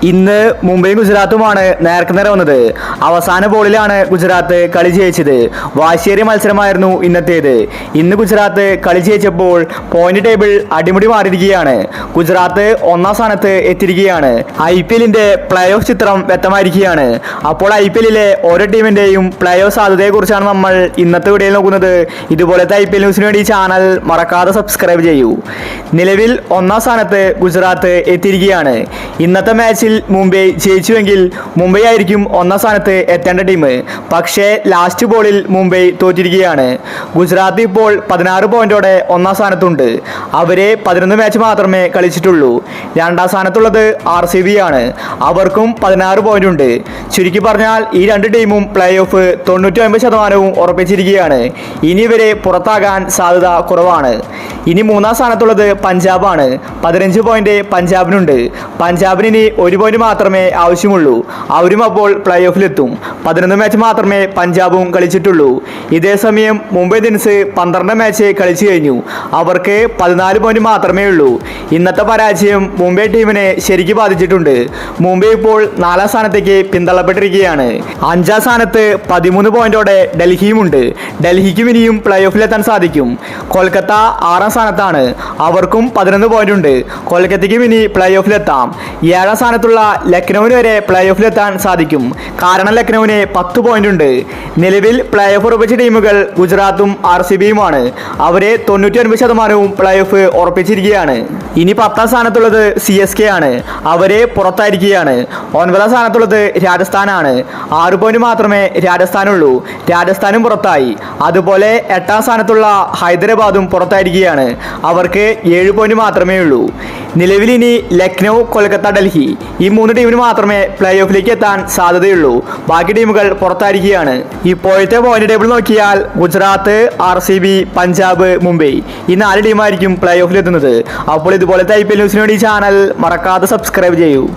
ഇന്ന് മുംബൈയും ഗുജറാത്തുമാണ് നേർക്കുനേരെ വന്നത്. അവസാന ബോളിലാണ് ഗുജറാത്ത് കളി ജയിച്ചത്. വാശിയേറിയ മത്സരമായിരുന്നു ഇന്നത്തേത്. ഇന്ന് ഗുജറാത്ത് കളി ജയിച്ചപ്പോൾ പോയിന്റ് ടേബിൾ അടിമുടി മാറിയിരിക്കുകയാണ്. ഗുജറാത്ത് ഒന്നാം സ്ഥാനത്ത് എത്തിയിരിക്കുകയാണ്. IPLന്റെ പ്ലേ ഓഫ് ചിത്രം വ്യക്തമായിരിക്കുകയാണ്. അപ്പോൾ IPLലെ ഓരോ ടീമിന്റെയും പ്ലേ ഓഫ് സാധ്യതയെക്കുറിച്ചാണ് നമ്മൾ ഇന്നത്തെ വീഡിയോയിൽ നോക്കുന്നത്. ഇതുപോലത്തെ IPL ന്യൂസിന് വേണ്ടി ചാനൽ മറക്കാതെ സബ്സ്ക്രൈബ് ചെയ്യൂ. നിലവിൽ ഒന്നാം സ്ഥാനത്ത് ഗുജറാത്ത് എത്തിയിരിക്കുകയാണ്. ഇന്നത്തെ മാച്ചിൽ മുംബൈ ജയിച്ചുവെങ്കിൽ മുംബൈ ആയിരിക്കും ഒന്നാം സ്ഥാനത്ത് എത്തേണ്ട ടീം. പക്ഷേ ലാസ്റ്റ് ബോളിൽ മുംബൈ തോറ്റിരിക്കുകയാണ്. ഗുജറാത്ത് ഇപ്പോൾ 16 പോയിന്റോടെ ഒന്നാം സ്ഥാനത്തുണ്ട്. അവരെ 11 മാച്ച് മാത്രമേ കളിച്ചിട്ടുള്ളൂ. രണ്ടാം സ്ഥാനത്തുള്ളത് RCB ആണ്. അവർക്കും 16 പോയിന്റ് ഉണ്ട്. ചുരുക്കി പറഞ്ഞാൽ ഈ രണ്ട് ടീമും പ്ലേ ഓഫ് 99% ഉറപ്പിച്ചിരിക്കുകയാണ്. ഇനി ഇവരെ പുറത്താകാൻ സാധ്യത കുറവാണ്. ഇനി മൂന്നാം സ്ഥാനത്തുള്ളത് പഞ്ചാബാണ്. 15 പോയിന്റ് പഞ്ചാബിനുണ്ട്. പഞ്ചാബിന് ഇനി 1 പോയിന്റ് മാത്രമേ ആവശ്യമുള്ളൂ. അവരും അപ്പോൾ പ്ലേ ഓഫിലെത്തും. 11 മാച്ച് മാത്രമേ പഞ്ചാബും കളിച്ചിട്ടുള്ളൂ. ഇതേസമയം മുംബൈ ഇന്ത്യൻസ് 12 മാച്ച് കളിച്ചു കഴിഞ്ഞു. അവർക്ക് 14 പോയിന്റ് മാത്രമേ ഉള്ളൂ. ഇന്നത്തെ പരാജയം മുംബൈ ടീമിനെ ശരിക്കും ബാധിച്ചിട്ടുണ്ട്. മുംബൈ ഇപ്പോൾ 4ാം സ്ഥാനത്തേക്ക് പിന്തള്ളപ്പെട്ടിരിക്കുകയാണ്. 5ാം സ്ഥാനത്ത് 13 പോയിന്റോടെ ഡൽഹിയുമുണ്ട്. ഡൽഹിക്കും ഇനിയും പ്ലേ ഓഫിലെത്താൻ സാധിക്കും. കൊൽക്കത്ത 6ാം സ്ഥാനത്താണ്. അവർക്കും 11 പോയിന്റ് ഉണ്ട്. കൊൽക്കത്തയ്ക്കും ഇനി പ്ലേ ഓഫിലെത്താം. 7ാം സ്ഥാനത്തുള്ള ലക്നൌവിന് വരെ പ്ലേ ഓഫിലെത്താൻ സാധിക്കും. കാരണം ലക്നൌവിന് 10 പോയിന്റ് ഉണ്ട്. നിലവിൽ പ്ലേ ഓഫ് ഉറപ്പിച്ച ടീമുകൾ ഗുജറാത്തും RCBയുമാണ്. അവരെ 99% പ്ലേ ഓഫ് ഉറപ്പിച്ചിരിക്കുകയാണ്. ഇനി 10ാം സ്ഥാനത്തുള്ളത് CSK ആണ്. അവരെ പുറത്തായിരിക്കുകയാണ്. 9ാം സ്ഥാനത്തുള്ളത് രാജസ്ഥാനാണ്. 6 പോയിന്റ് മാത്രമേ രാജസ്ഥാനുള്ളൂ. രാജസ്ഥാനും പുറത്തായി. അതുപോലെ 8ാം സ്ഥാനത്തുള്ള ഹൈദരാബാദും പുറത്തായിരിക്കുകയാണ്. അവർക്ക് 7 പോയിന്റ് മാത്രമേ ഉള്ളൂ. നിലവിൽ ഇനി ലക്നൗ, കൊൽക്കത്ത, ഡൽഹി ഈ 3 ടീമിന് മാത്രമേ പ്ലേ ഓഫിലേക്ക് എത്താൻ സാധ്യതയുള്ളൂ. ബാക്കി ടീമുകൾ പുറത്തായിരിക്കുകയാണ്. ഇപ്പോഴത്തെ പോയിന്റ് ടേബിൾ നോക്കിയാൽ ഗുജറാത്ത്, RCB, പഞ്ചാബ്, മുംബൈ ഈ 4 ടീമായിരിക്കും പ്ലേ ഓഫിലെത്തുന്നത്. അപ്പോൾ ഇതുപോലത്തെ IPL ന്യൂസിന് വേണ്ടി ചാനൽ മറക്കാതെ സബ്സ്ക്രൈബ് ചെയ്യൂ.